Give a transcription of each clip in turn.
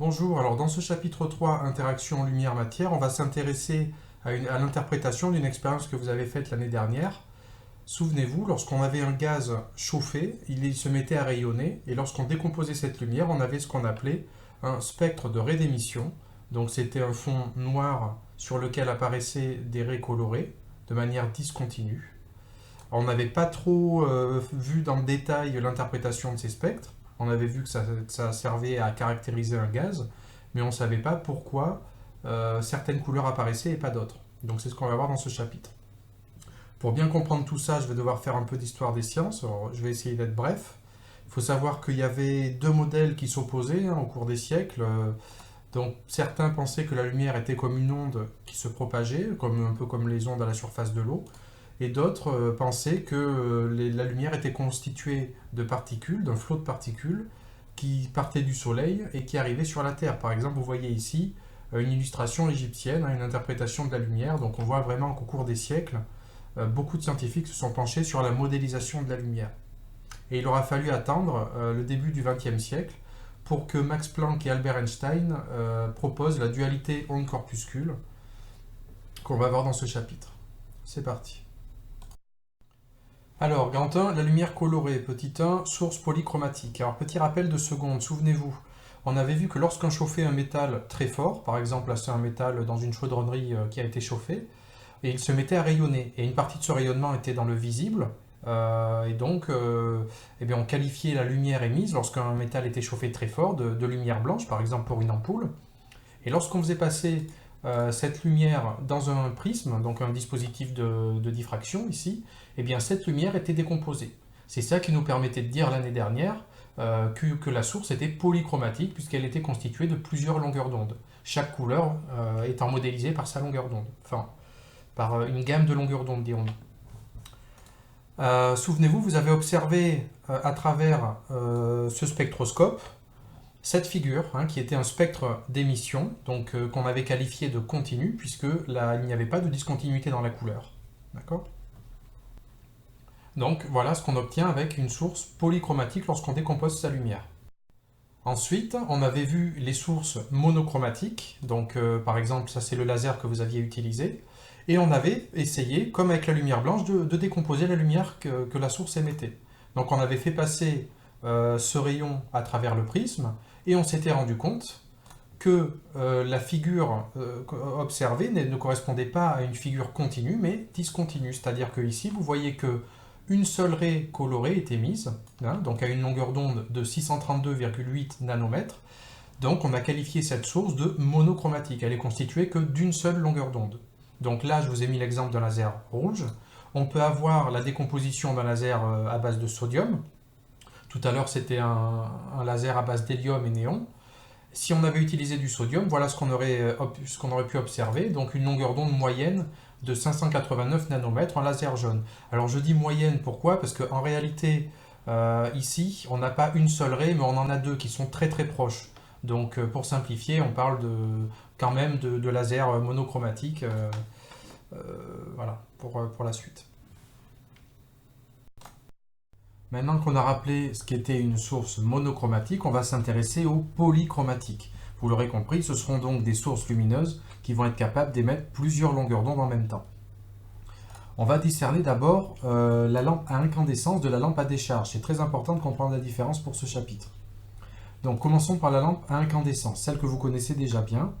Bonjour, alors dans ce chapitre 3, Interaction lumière-matière, on va s'intéresser à l'interprétation d'une expérience que vous avez faite l'année dernière. Souvenez-vous, lorsqu'on avait un gaz chauffé, il se mettait à rayonner, et lorsqu'on décomposait cette lumière, on avait ce qu'on appelait un spectre de ray d'émission. Donc c'était un fond noir sur lequel apparaissaient des raies colorées de manière discontinue. On n'avait pas trop vu dans le détail l'interprétation de ces spectres. On avait vu que ça servait à caractériser un gaz, mais on ne savait pas pourquoi certaines couleurs apparaissaient et pas d'autres. Donc c'est ce qu'on va voir dans ce chapitre. Pour bien comprendre tout ça, je vais devoir faire un peu d'histoire des sciences. Alors, je vais essayer d'être bref. Il faut savoir qu'il y avait deux modèles qui s'opposaient au cours des siècles. Donc certains pensaient que la lumière était comme une onde qui se propageait, un peu comme les ondes à la surface de l'eau. Et d'autres pensaient que la lumière était constituée de particules, d'un flot de particules qui partaient du Soleil et qui arrivaient sur la Terre. Par exemple, vous voyez ici une illustration égyptienne, une interprétation de la lumière. Donc on voit vraiment qu'au cours des siècles, beaucoup de scientifiques se sont penchés sur la modélisation de la lumière. Et il aura fallu attendre le début du XXe siècle pour que Max Planck et Albert Einstein proposent la dualité onde-corpuscule qu'on va voir dans ce chapitre. C'est parti. Alors, grand 1, la lumière colorée. Petit 1, source polychromatique. Alors, petit rappel de seconde, souvenez-vous, on avait vu que lorsqu'on chauffait un métal très fort, par exemple, là c'est un métal dans une chaudronnerie qui a été chauffé, et il se mettait à rayonner. Et une partie de ce rayonnement était dans le visible, et donc eh bien, on qualifiait la lumière émise lorsqu'un métal était chauffé très fort de lumière blanche, par exemple pour une ampoule. Et lorsqu'on faisait passer cette lumière dans un prisme, donc un dispositif de diffraction ici, eh bien cette lumière était décomposée. C'est ça qui nous permettait de dire l'année dernière que la source était polychromatique puisqu'elle était constituée de plusieurs longueurs d'onde. Chaque couleur étant modélisée par sa longueur d'onde, enfin par une gamme de longueurs d'onde, dirons-nous. Souvenez-vous, vous avez observé à travers ce spectroscope cette figure, qui était un spectre d'émission, donc qu'on avait qualifié de continu, puisque là, il n'y avait pas de discontinuité dans la couleur. D'accord ? Donc voilà ce qu'on obtient avec une source polychromatique lorsqu'on décompose sa lumière. Ensuite, on avait vu les sources monochromatiques, donc par exemple, ça c'est le laser que vous aviez utilisé, et on avait essayé, comme avec la lumière blanche, de décomposer la lumière que la source émettait. Donc on avait fait passer ce rayon à travers le prisme, et on s'était rendu compte que la figure observée ne correspondait pas à une figure continue, mais discontinue. C'est-à-dire que ici, vous voyez que une seule raie colorée est émise, donc à une longueur d'onde de 632,8 nanomètres. Donc on a qualifié cette source de monochromatique. Elle est constituée que d'une seule longueur d'onde. Donc là, je vous ai mis l'exemple d'un laser rouge. On peut avoir la décomposition d'un laser à base de sodium. Tout à l'heure, c'était un laser à base d'hélium et néon. Si on avait utilisé du sodium, voilà ce qu'on aurait pu observer. Donc une longueur d'onde moyenne de 589 nanomètres en laser jaune. Alors je dis moyenne, pourquoi? Parce qu'en réalité, ici, on n'a pas une seule raie, mais on en a deux qui sont très très proches. Donc pour simplifier, on parle quand même de laser monochromatique. Voilà, pour la suite. Maintenant qu'on a rappelé ce qu'était une source monochromatique, on va s'intéresser aux polychromatiques. Vous l'aurez compris, ce seront donc des sources lumineuses qui vont être capables d'émettre plusieurs longueurs d'onde en même temps. On va discerner d'abord la lampe à incandescence de la lampe à décharge. C'est très important de comprendre la différence pour ce chapitre. Donc commençons par la lampe à incandescence, celle que vous connaissez déjà bien.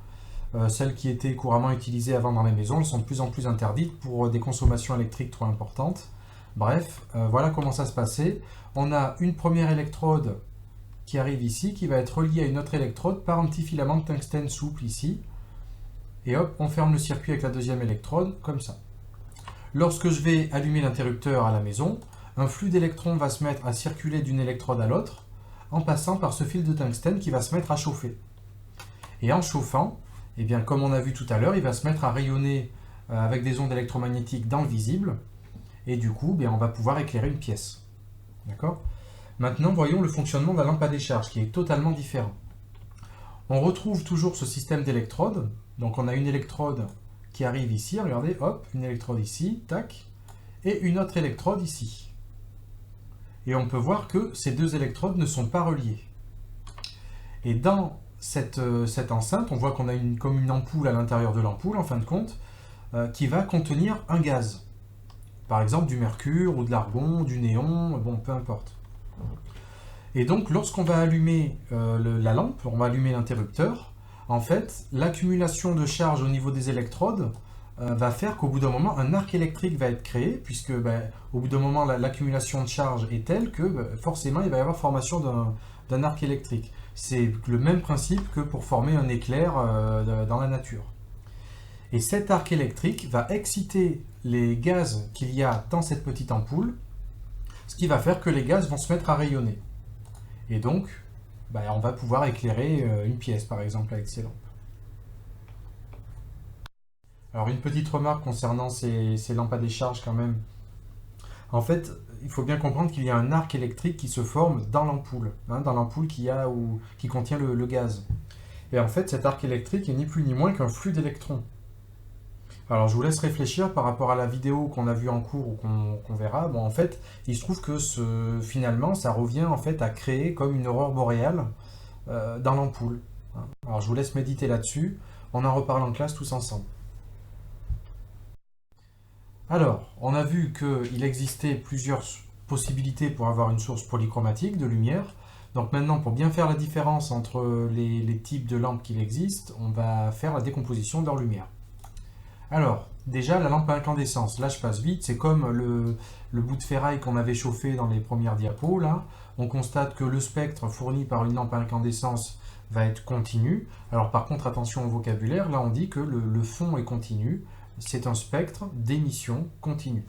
Celles qui étaient couramment utilisées avant dans les maisons, elles sont de plus en plus interdites pour des consommations électriques trop importantes. Bref, voilà comment ça se passait. On a une première électrode qui arrive ici, qui va être reliée à une autre électrode par un petit filament de tungstène souple ici. Et hop, on ferme le circuit avec la deuxième électrode, comme ça. Lorsque je vais allumer l'interrupteur à la maison, un flux d'électrons va se mettre à circuler d'une électrode à l'autre, en passant par ce fil de tungstène qui va se mettre à chauffer. Et en chauffant, eh bien, comme on a vu tout à l'heure, il va se mettre à rayonner avec des ondes électromagnétiques dans le visible, et du coup, on va pouvoir éclairer une pièce. D'accord ? Maintenant, voyons le fonctionnement de la lampe à décharge, qui est totalement différent. On retrouve toujours ce système d'électrodes. Donc on a une électrode qui arrive ici, regardez, hop, une électrode ici, tac, et une autre électrode ici. Et on peut voir que ces deux électrodes ne sont pas reliées. Et dans cette enceinte, on voit qu'on a comme une ampoule à l'intérieur de l'ampoule, en fin de compte, qui va contenir un gaz. Par exemple du mercure ou de l'argon, du néon, bon, peu importe. Et donc, lorsqu'on va allumer la lampe, on va allumer l'interrupteur, en fait, l'accumulation de charge au niveau des électrodes va faire qu'au bout d'un moment, un arc électrique va être créé, puisque au bout d'un moment, l'accumulation de charge est telle que forcément, il va y avoir formation d'un arc électrique. C'est le même principe que pour former un éclair dans la nature. Et cet arc électrique va exciter les gaz qu'il y a dans cette petite ampoule, ce qui va faire que les gaz vont se mettre à rayonner. Et donc, on va pouvoir éclairer une pièce, par exemple, avec ces lampes. Alors, une petite remarque concernant ces lampes à décharge quand même. En fait, il faut bien comprendre qu'il y a un arc électrique qui se forme dans l'ampoule, dans l'ampoule qui contient le gaz. Et en fait, cet arc électrique est ni plus ni moins qu'un flux d'électrons. Alors, je vous laisse réfléchir par rapport à la vidéo qu'on a vue en cours ou qu'on verra. Bon, en fait, il se trouve que finalement, ça revient en fait à créer comme une aurore boréale dans l'ampoule. Alors, je vous laisse méditer là-dessus. On en reparle en classe tous ensemble. Alors, on a vu qu'il existait plusieurs possibilités pour avoir une source polychromatique de lumière. Donc maintenant, pour bien faire la différence entre les types de lampes qu'il existe, on va faire la décomposition de leur lumière. Alors, déjà, la lampe à incandescence, là je passe vite, c'est comme le bout de ferraille qu'on avait chauffé dans les premières diapos, là. On constate que le spectre fourni par une lampe à incandescence va être continu. Alors par contre, attention au vocabulaire, là on dit que le fond est continu, c'est un spectre d'émission continue.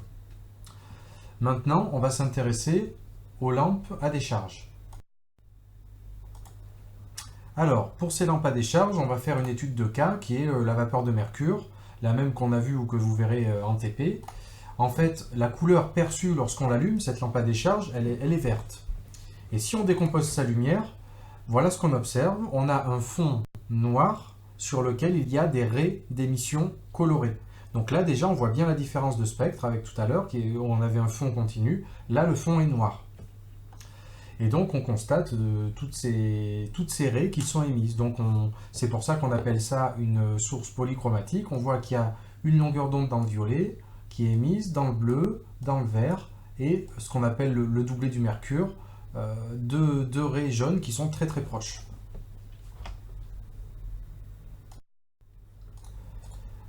Maintenant, on va s'intéresser aux lampes à décharge. Alors, pour ces lampes à décharge, on va faire une étude de cas qui est la vapeur de mercure, la même qu'on a vue ou que vous verrez en TP. En fait, la couleur perçue lorsqu'on l'allume, cette lampe à décharge, elle est verte. Et si on décompose sa lumière, voilà ce qu'on observe. On a un fond noir sur lequel il y a des raies d'émission colorées. Donc là, déjà, on voit bien la différence de spectre avec tout à l'heure, où on avait un fond continu. Là, le fond est noir. Et donc, on constate toutes ces raies qui sont émises. Donc, c'est pour ça qu'on appelle ça une source polychromatique. On voit qu'il y a une longueur d'onde dans le violet qui est émise, dans le bleu, dans le vert, et ce qu'on appelle le doublet du mercure, deux raies jaunes qui sont très très proches.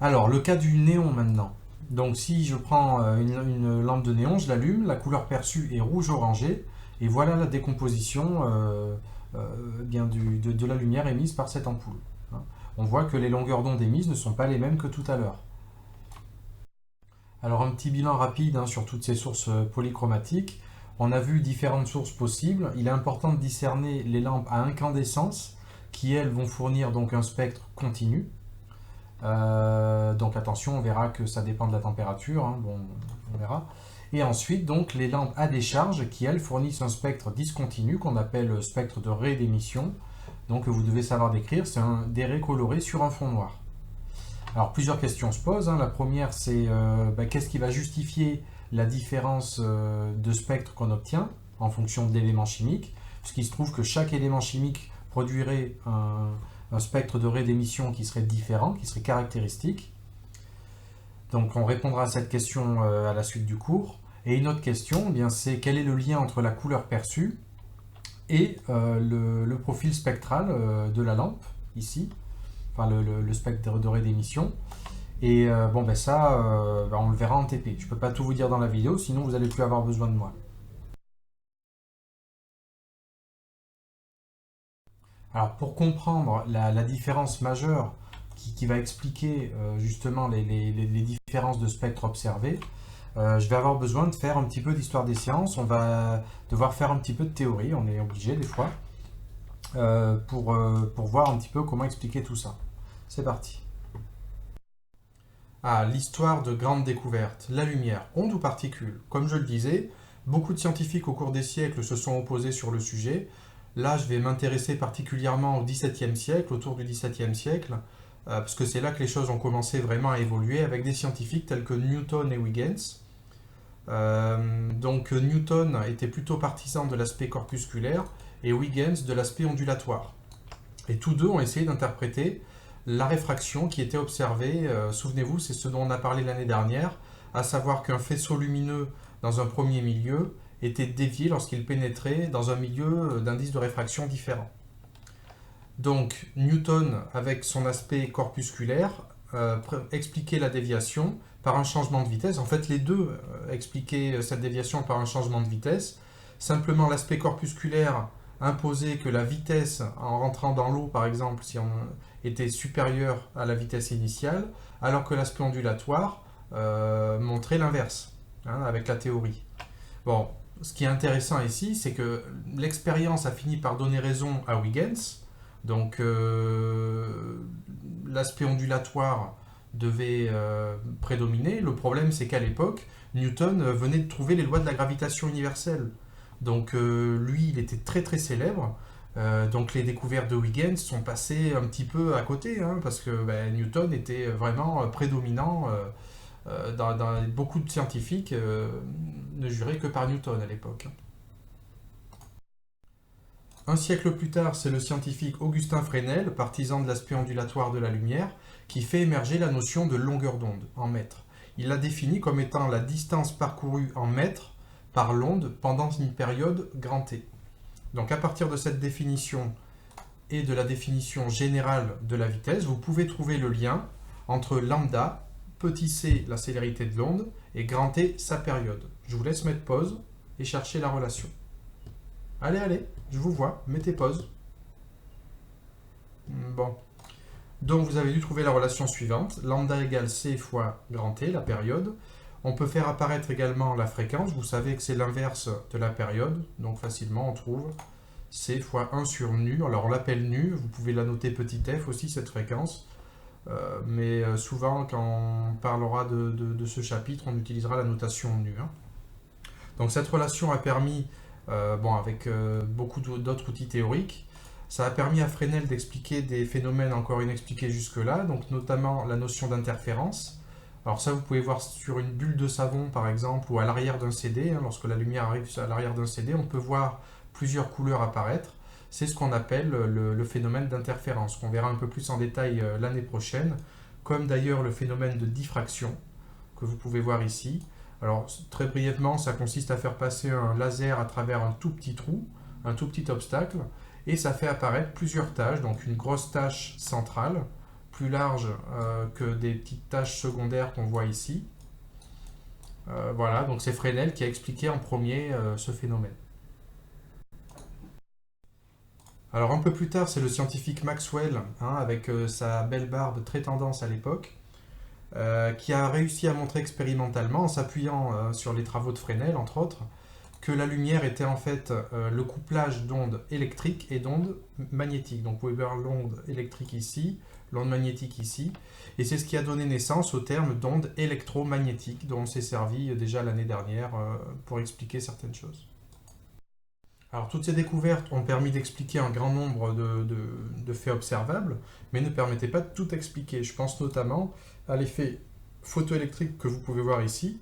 Alors, le cas du néon maintenant. Donc, si je prends une lampe de néon, je l'allume, la couleur perçue est rouge-orangé, et voilà la décomposition de la lumière émise par cette ampoule. On voit que les longueurs d'onde émises ne sont pas les mêmes que tout à l'heure. Alors, un petit bilan rapide sur toutes ces sources polychromatiques. On a vu différentes sources possibles. Il est important de discerner les lampes à incandescence, qui elles vont fournir donc un spectre continu. Donc attention, on verra que ça dépend de la température, bon, on verra. Et ensuite, donc, les lampes à décharge qui, elles, fournissent un spectre discontinu qu'on appelle spectre de raies d'émission. Donc vous devez savoir décrire, c'est des raies colorées sur un fond noir. Alors plusieurs questions se posent. La première, c'est qu'est-ce qui va justifier la différence de spectre qu'on obtient en fonction de l'élément chimique, puisqu'il se trouve que chaque élément chimique produirait un spectre de raies d'émission qui serait différent, qui serait caractéristique. Donc on répondra à cette question à la suite du cours. Et une autre question, c'est quel est le lien entre la couleur perçue et le profil spectral de la lampe, ici, enfin le spectre de raies d'émission. Et on le verra en TP. Je ne peux pas tout vous dire dans la vidéo, sinon vous n'allez plus avoir besoin de moi. Alors pour comprendre la différence majeure qui va expliquer justement les différences de spectre observées, je vais avoir besoin de faire un petit peu d'histoire des sciences. On va devoir faire un petit peu de théorie, on est obligé des fois, pour voir un petit peu comment expliquer tout ça. C'est parti. Ah, l'histoire de grandes découvertes. La lumière, onde ou particule? Comme je le disais, beaucoup de scientifiques au cours des siècles se sont opposés sur le sujet. Là, je vais m'intéresser particulièrement au XVIIe siècle, autour du XVIIe siècle, parce que c'est là que les choses ont commencé vraiment à évoluer avec des scientifiques tels que Newton et Huygens. Donc Newton était plutôt partisan de l'aspect corpusculaire et Huygens de l'aspect ondulatoire. Et tous deux ont essayé d'interpréter la réfraction qui était observée. Souvenez-vous, c'est ce dont on a parlé l'année dernière, à savoir qu'un faisceau lumineux dans un premier milieu était dévié lorsqu'il pénétrait dans un milieu d'indice de réfraction différent. Donc Newton, avec son aspect corpusculaire, expliquait la déviation par un changement de vitesse. En fait, les deux expliquaient cette déviation par un changement de vitesse. Simplement, l'aspect corpusculaire imposait que la vitesse, en rentrant dans l'eau, par exemple, si on était supérieure à la vitesse initiale, alors que l'aspect ondulatoire montrait l'inverse, hein, avec la théorie. Bon, ce qui est intéressant ici, c'est que l'expérience a fini par donner raison à Huygens. Donc, l'aspect ondulatoire devait prédominer. Le problème, c'est qu'à l'époque, Newton venait de trouver les lois de la gravitation universelle. Donc, lui, il était très très célèbre. Donc, les découvertes de Huygens sont passées un petit peu à côté, hein, parce que Newton était vraiment prédominant. Beaucoup de scientifiques ne juraient que par Newton à l'époque. Un siècle plus tard, c'est le scientifique Augustin Fresnel, partisan de l'aspect ondulatoire de la lumière, qui fait émerger la notion de longueur d'onde en mètres. Il la définit comme étant la distance parcourue en mètres par l'onde pendant une période grand T. Donc à partir de cette définition et de la définition générale de la vitesse, vous pouvez trouver le lien entre lambda, petit c, la célérité de l'onde, et grand T, sa période. Je vous laisse mettre pause et chercher la relation. Allez, je vous vois, mettez pause. Bon. Donc vous avez dû trouver la relation suivante. Lambda égale c fois grand T, la période. On peut faire apparaître également la fréquence. Vous savez que c'est l'inverse de la période. Donc facilement, on trouve c fois 1 sur nu. Alors on l'appelle nu. Vous pouvez la noter petit f aussi, cette fréquence. Mais souvent, quand on parlera de ce chapitre, on utilisera la notation nu. Hein. Donc cette relation a permis, avec beaucoup d'autres outils théoriques, ça a permis à Fresnel d'expliquer des phénomènes encore inexpliqués jusque-là, donc notamment la notion d'interférence. Alors ça, vous pouvez voir sur une bulle de savon, par exemple, ou à l'arrière d'un CD. Hein, lorsque la lumière arrive à l'arrière d'un CD, on peut voir plusieurs couleurs apparaître. C'est ce qu'on appelle le phénomène d'interférence, qu'on verra un peu plus en détail l'année prochaine, comme d'ailleurs le phénomène de diffraction, que vous pouvez voir ici. Alors, très brièvement, ça consiste à faire passer un laser à travers un tout petit trou, un tout petit obstacle, et ça fait apparaître plusieurs taches, donc une grosse tache centrale, plus large que des petites taches secondaires qu'on voit ici. Voilà, donc c'est Fresnel qui a expliqué en premier ce phénomène. Alors un peu plus tard, c'est le scientifique Maxwell, hein, avec sa belle barbe très tendance à l'époque, qui a réussi à montrer expérimentalement, en s'appuyant sur les travaux de Fresnel, entre autres, que la lumière était en fait le couplage d'ondes électriques et d'ondes magnétiques. Donc vous pouvez voir l'onde électrique ici, l'onde magnétique ici, et c'est ce qui a donné naissance au terme d'onde électromagnétique, dont on s'est servi déjà l'année dernière pour expliquer certaines choses. Alors toutes ces découvertes ont permis d'expliquer un grand nombre de faits observables, mais ne permettaient pas de tout expliquer. Je pense notamment à l'effet photoélectrique que vous pouvez voir ici.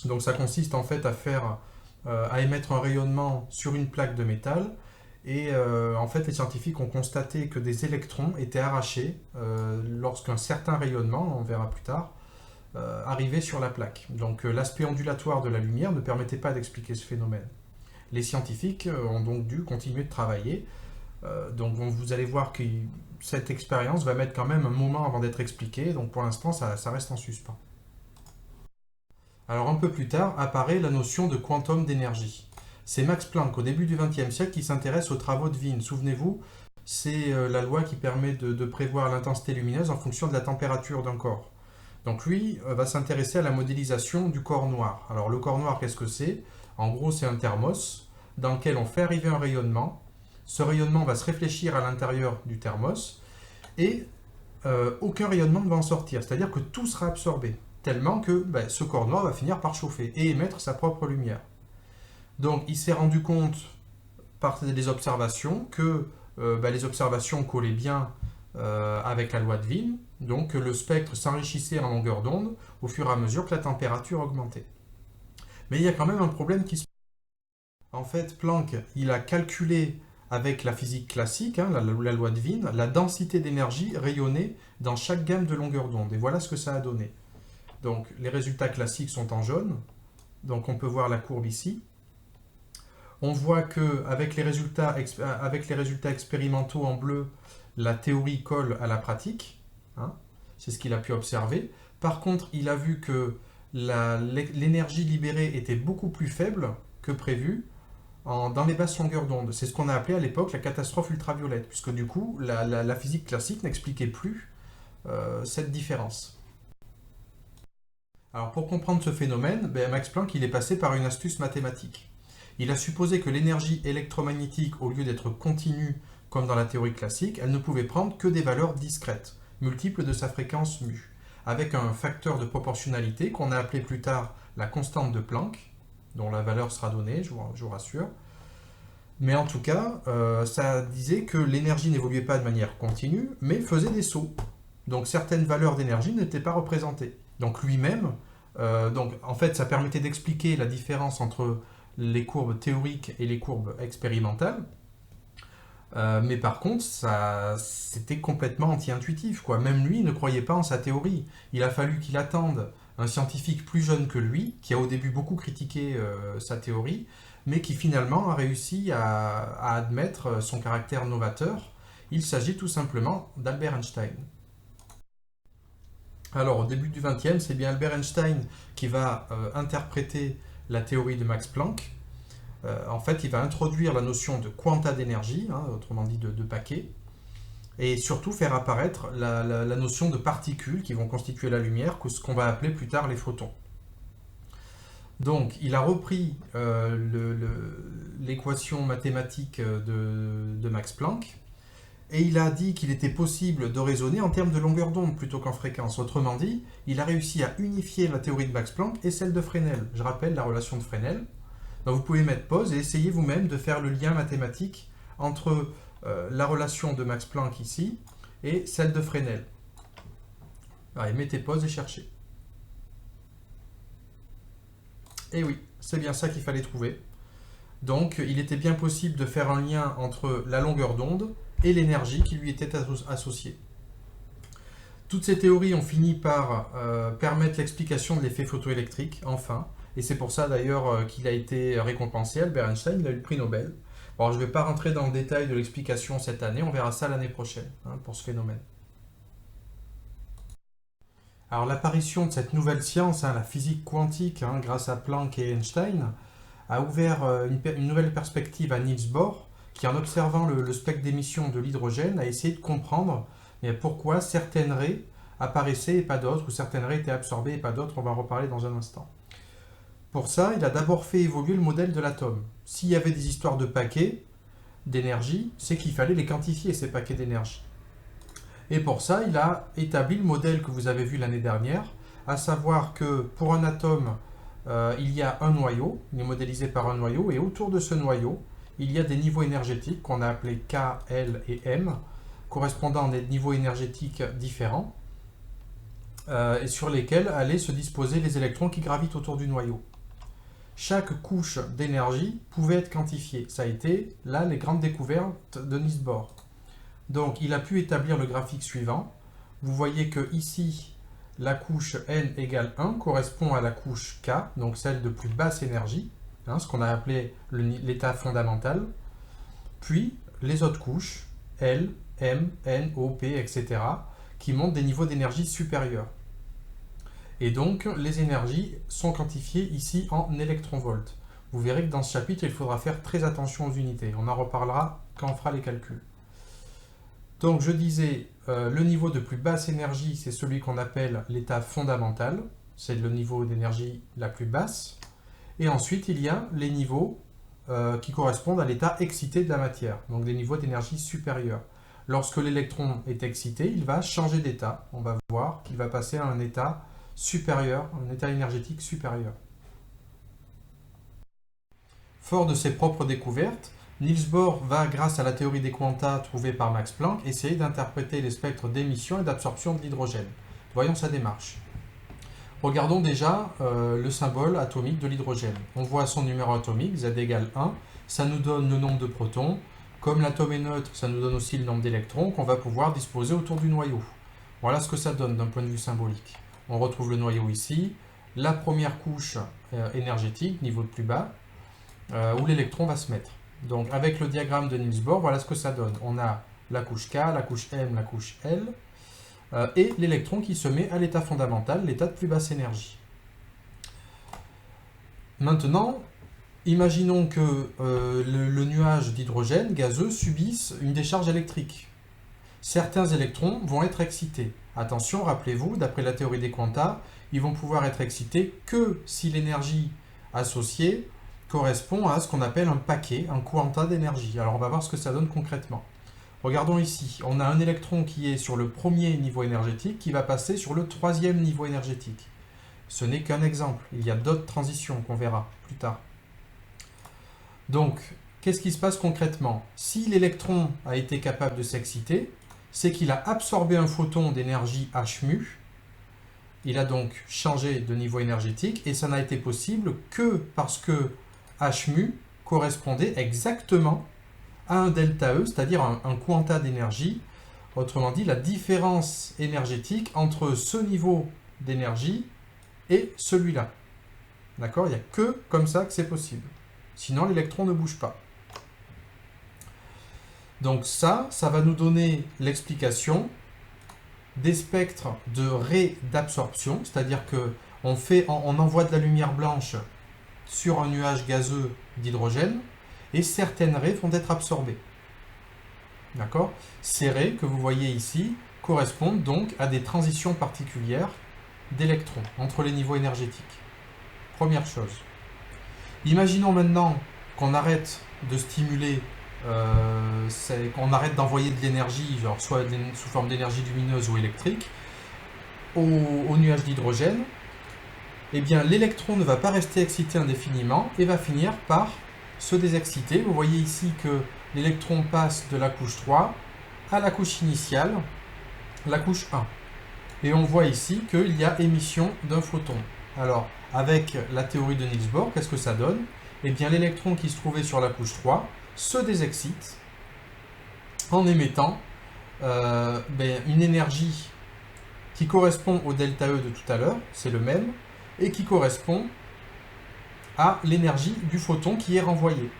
Donc ça consiste en fait à émettre un rayonnement sur une plaque de métal, et en fait les scientifiques ont constaté que des électrons étaient arrachés lorsqu'un certain rayonnement, on verra plus tard, arrivait sur la plaque. Donc l'aspect ondulatoire de la lumière ne permettait pas d'expliquer ce phénomène. Les scientifiques ont donc dû continuer de travailler. Donc vous allez voir que cette expérience va mettre quand même un moment avant d'être expliquée. Donc pour l'instant, ça reste en suspens. Alors un peu plus tard apparaît la notion de quantum d'énergie. C'est Max Planck au début du XXe siècle qui s'intéresse aux travaux de Wien. Souvenez-vous, c'est la loi qui permet de prévoir l'intensité lumineuse en fonction de la température d'un corps. Donc lui va s'intéresser à la modélisation du corps noir. Alors le corps noir, qu'est-ce que c'est ? En gros, c'est un thermos dans lequel on fait arriver un rayonnement. Ce rayonnement va se réfléchir à l'intérieur du thermos et aucun rayonnement ne va en sortir. C'est-à-dire que tout sera absorbé, tellement que ce corps noir va finir par chauffer et émettre sa propre lumière. Donc il s'est rendu compte par des observations que les observations collaient bien avec la loi de Wien, donc que le spectre s'enrichissait en longueur d'onde au fur et à mesure que la température augmentait. Mais il y a quand même un problème qui se pose. En fait, Planck, il a calculé avec la physique classique, hein, la loi de Wien, la densité d'énergie rayonnée dans chaque gamme de longueur d'onde. Et voilà ce que ça a donné. Donc les résultats classiques sont en jaune, donc on peut voir la courbe ici. On voit qu'avec les résultats expérimentaux en bleu, la théorie colle à la pratique, hein, c'est ce qu'il a pu observer. Par contre, il a vu que l'énergie libérée était beaucoup plus faible que prévu dans les basses longueurs d'onde. C'est ce qu'on a appelé à l'époque la catastrophe ultraviolette, puisque du coup, la physique classique n'expliquait plus cette différence. Alors pour comprendre ce phénomène, Max Planck il est passé par une astuce mathématique. Il a supposé que l'énergie électromagnétique, au lieu d'être continue comme dans la théorie classique, elle ne pouvait prendre que des valeurs discrètes, multiples de sa fréquence mu, avec un facteur de proportionnalité qu'on a appelé plus tard la constante de Planck, dont la valeur sera donnée, je vous rassure. Mais en tout cas, ça disait que l'énergie n'évoluait pas de manière continue, mais faisait des sauts. Donc certaines valeurs d'énergie n'étaient pas représentées. Donc lui-même, en fait, ça permettait d'expliquer la différence entre les courbes théoriques et les courbes expérimentales. Mais par contre, c'était complètement anti-intuitif, quoi. Même lui ne croyait pas en sa théorie. Il a fallu qu'il attende un scientifique plus jeune que lui, qui a au début beaucoup critiqué sa théorie, mais qui finalement a réussi à admettre son caractère novateur. Il s'agit tout simplement d'Albert Einstein. Alors, au début du XXe, c'est bien Albert Einstein qui va interpréter la théorie de Max Planck. En fait, il va introduire la notion de quanta d'énergie, hein, autrement dit de paquets, et surtout faire apparaître la notion de particules qui vont constituer la lumière, ce qu'on va appeler plus tard les photons. Donc, il a repris l'équation mathématique de Max Planck, et il a dit qu'il était possible de raisonner en termes de longueur d'onde plutôt qu'en fréquence. Autrement dit, il a réussi à unifier la théorie de Max Planck et celle de Fresnel. Je rappelle la relation de Fresnel. Donc vous pouvez mettre pause et essayer vous-même de faire le lien mathématique entre la relation de Max Planck ici et celle de Fresnel. Allez, mettez pause et cherchez. Et oui, c'est bien ça qu'il fallait trouver. Donc il était bien possible de faire un lien entre la longueur d'onde et l'énergie qui lui était associée. Toutes ces théories ont fini par permettre l'explication de l'effet photoélectrique, enfin, et c'est pour ça d'ailleurs qu'il a été récompensé, Albert Einstein, il a eu le prix Nobel. Bon, je ne vais pas rentrer dans le détail de l'explication cette année, on verra ça l'année prochaine, hein, pour ce phénomène. Alors l'apparition de cette nouvelle science, hein, la physique quantique, hein, grâce à Planck et Einstein, a ouvert une nouvelle perspective à Niels Bohr, qui en observant le spectre d'émission de l'hydrogène a essayé de comprendre pourquoi certaines raies apparaissaient et pas d'autres, ou certaines raies étaient absorbées et pas d'autres, on va en reparler dans un instant. Pour ça, il a d'abord fait évoluer le modèle de l'atome. S'il y avait des histoires de paquets d'énergie, c'est qu'il fallait les quantifier, ces paquets d'énergie. Et pour ça, il a établi le modèle que vous avez vu l'année dernière, à savoir que pour un atome, il y a un noyau, il est modélisé par un noyau, et autour de ce noyau, il y a des niveaux énergétiques qu'on a appelés K, L et M, correspondant à des niveaux énergétiques différents, et sur lesquels allaient se disposer les électrons qui gravitent autour du noyau. Chaque couche d'énergie pouvait être quantifiée. Ça a été, là, les grandes découvertes de Niels Bohr. Donc, il a pu établir le graphique suivant. Vous voyez que ici, la couche N égale 1 correspond à la couche K, donc celle de plus basse énergie, hein, ce qu'on a appelé l'état fondamental. Puis, les autres couches, L, M, N, O, P, etc., qui montrent des niveaux d'énergie supérieurs. Et donc, les énergies sont quantifiées ici en électronvolts. Vous verrez que dans ce chapitre, il faudra faire très attention aux unités. On en reparlera quand on fera les calculs. Donc, je disais, le niveau de plus basse énergie, c'est celui qu'on appelle l'état fondamental. C'est le niveau d'énergie la plus basse. Et ensuite, il y a les niveaux qui correspondent à l'état excité de la matière, donc des niveaux d'énergie supérieurs. Lorsque l'électron est excité, il va changer d'état. On va voir qu'il va passer à un état supérieur, un état énergétique supérieur. Fort de ses propres découvertes, Niels Bohr va, grâce à la théorie des quanta trouvée par Max Planck, essayer d'interpréter les spectres d'émission et d'absorption de l'hydrogène. Voyons sa démarche. Regardons déjà le symbole atomique de l'hydrogène. On voit son numéro atomique, Z égale 1, ça nous donne le nombre de protons, Comme l'atome est neutre, ça nous donne aussi le nombre d'électrons qu'on va pouvoir disposer autour du noyau. Voilà ce que ça donne d'un point de vue symbolique. On retrouve le noyau ici, la première couche énergétique, niveau le plus bas, où l'électron va se mettre. Donc avec le diagramme de Niels Bohr, voilà ce que ça donne. On a la couche K, la couche M, la couche L, et l'électron qui se met à l'état fondamental, l'état de plus basse énergie. Maintenant, imaginons que le nuage d'hydrogène gazeux subisse une décharge électrique. Certains électrons vont être excités. Attention, rappelez-vous, d'après la théorie des quanta, ils vont pouvoir être excités que si l'énergie associée correspond à ce qu'on appelle un paquet, un quanta d'énergie. Alors on va voir ce que ça donne concrètement. Regardons ici, on a un électron qui est sur le premier niveau énergétique qui va passer sur le troisième niveau énergétique. Ce n'est qu'un exemple, il y a d'autres transitions qu'on verra plus tard. Donc, qu'est-ce qui se passe concrètement? Si l'électron a été capable de s'exciter, c'est qu'il a absorbé un photon d'énergie h mu, il a donc changé de niveau énergétique, et ça n'a été possible que parce que h mu correspondait exactement à un delta E, c'est-à-dire un quanta d'énergie, autrement dit la différence énergétique entre ce niveau d'énergie et celui-là. D'accord? Il n'y a que comme ça que c'est possible. Sinon, l'électron ne bouge pas. Donc ça va nous donner l'explication des spectres de raies d'absorption, c'est-à-dire qu'on envoie de la lumière blanche sur un nuage gazeux d'hydrogène, et certaines raies vont être absorbées. D'accord? Ces raies que vous voyez ici correspondent donc à des transitions particulières d'électrons entre les niveaux énergétiques. Première chose. Imaginons maintenant qu'on arrête de stimuler, qu'on arrête d'envoyer de l'énergie, genre soit sous forme d'énergie lumineuse ou électrique, au nuage d'hydrogène. Eh bien, l'électron ne va pas rester excité indéfiniment et va finir par se désexciter. Vous voyez ici que l'électron passe de la couche 3 à la couche initiale, la couche 1. Et on voit ici qu'il y a émission d'un photon. Alors, avec la théorie de Niels Bohr, qu'est-ce que ça donne? Eh bien, l'électron qui se trouvait sur la couche 3 se désexcite en émettant une énergie qui correspond au delta E de tout à l'heure, c'est le même, et qui correspond à l'énergie du photon qui est renvoyé.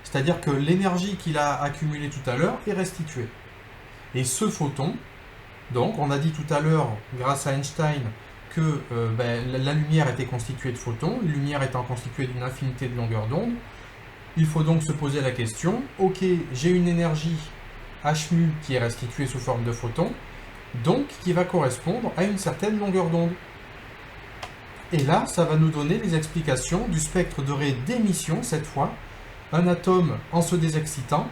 C'est-à-dire que l'énergie qu'il a accumulée tout à l'heure est restituée. Et ce photon, donc on a dit tout à l'heure, grâce à Einstein, que la lumière était constituée de photons, une lumière étant constituée d'une infinité de longueurs d'onde. Il faut donc se poser la question, ok, j'ai une énergie h mu qui est restituée sous forme de photons, donc qui va correspondre à une certaine longueur d'onde. Et là, ça va nous donner les explications du spectre de raies d'émission, cette fois. Un atome, en se désexcitant,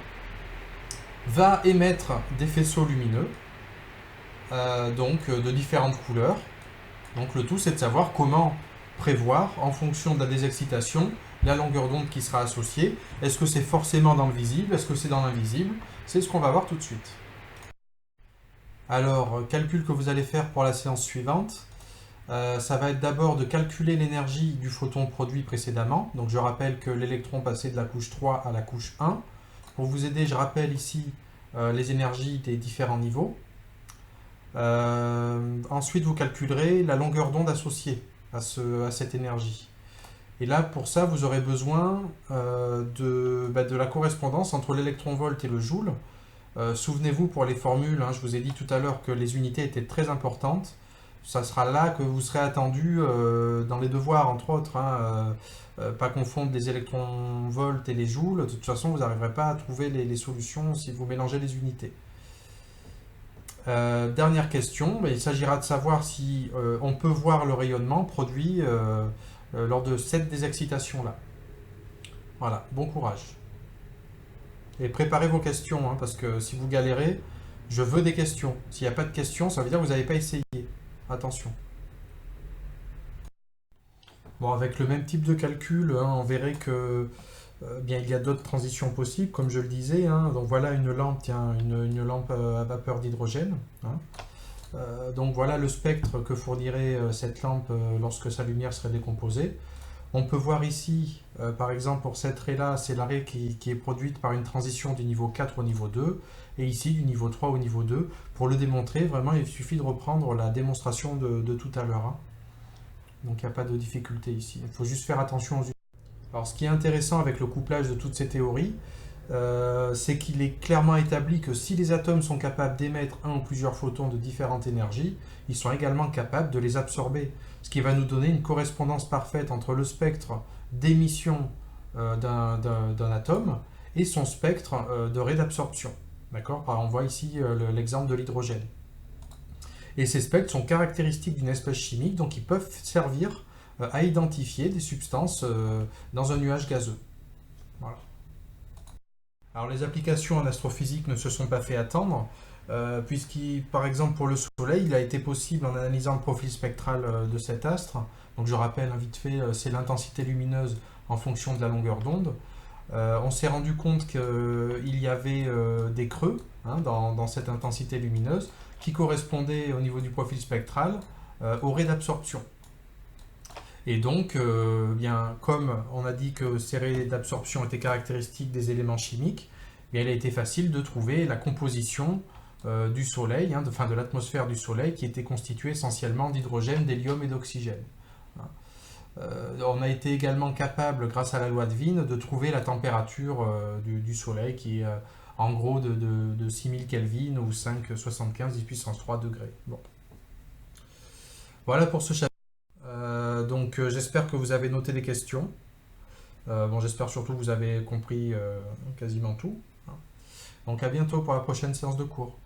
va émettre des faisceaux lumineux, donc de différentes couleurs. Donc le tout, c'est de savoir comment prévoir, en fonction de la désexcitation, la longueur d'onde qui sera associée. Est-ce que c'est forcément dans le visible? Est-ce que c'est dans l'invisible? C'est ce qu'on va voir tout de suite. Alors, calcul que vous allez faire pour la séance suivante. Ça va être d'abord de calculer l'énergie du photon produit précédemment. Donc je rappelle que l'électron passait de la couche 3 à la couche 1. Pour vous aider, je rappelle ici les énergies des différents niveaux. Ensuite, vous calculerez la longueur d'onde associée à cette énergie. Et là, pour ça, vous aurez besoin de la correspondance entre l'électron-volt et le joule. Souvenez-vous, pour les formules, je vous ai dit tout à l'heure que les unités étaient très importantes. Ça sera là que vous serez attendu dans les devoirs, entre autres. Pas confondre les électrons-volts et les joules. De toute façon, vous n'arriverez pas à trouver les solutions si vous mélangez les unités. Dernière question, il s'agira de savoir si on peut voir le rayonnement produit lors de cette désexcitation-là. Voilà, bon courage. Et préparez vos questions, parce que si vous galérez, je veux des questions. S'il n'y a pas de questions, ça veut dire que vous n'avez pas essayé. Attention. Bon, avec le même type de calcul, on verrait que il y a d'autres transitions possibles, comme je le disais. Donc voilà une lampe, une lampe à vapeur d'hydrogène. Donc voilà le spectre que fournirait cette lampe lorsque sa lumière serait décomposée. On peut voir ici, par exemple, pour cette raie-là, c'est la raie qui est produite par une transition du niveau 4 au niveau 2, et ici du niveau 3 au niveau 2. Pour le démontrer, vraiment, il suffit de reprendre la démonstration de tout à l'heure, hein. Donc il n'y a pas de difficulté ici. Il faut juste faire attention aux... Alors ce qui est intéressant avec le couplage de toutes ces théories, c'est qu'il est clairement établi que si les atomes sont capables d'émettre un ou plusieurs photons de différentes énergies, ils sont également capables de les absorber. Ce qui va nous donner une correspondance parfaite entre le spectre d'émission d'un atome et son spectre de raie d'absorption. D'accord ? On voit ici l'exemple de l'hydrogène. Et ces spectres sont caractéristiques d'une espèce chimique, donc ils peuvent servir à identifier des substances dans un nuage gazeux. Voilà. Alors les applications en astrophysique ne se sont pas fait attendre, par exemple pour le Soleil, il a été possible en analysant le profil spectral de cet astre, donc je rappelle vite fait, c'est l'intensité lumineuse en fonction de la longueur d'onde. On s'est rendu compte qu'il y avait des creux dans cette intensité lumineuse qui correspondaient au niveau du profil spectral aux raies d'absorption. Et donc, comme on a dit que ces raies d'absorption étaient caractéristiques des éléments chimiques, il a été facile de trouver la composition du Soleil, de l'atmosphère du Soleil, qui était constituée essentiellement d'hydrogène, d'hélium et d'oxygène. On a été également capable, grâce à la loi de Wien, de trouver la température du Soleil, qui est en gros de 6000 Kelvin ou 5,75 10 puissance 3 degrés. Bon. Voilà pour ce chapitre. Donc j'espère que vous avez noté les questions. J'espère surtout que vous avez compris quasiment tout. Donc à bientôt pour la prochaine séance de cours.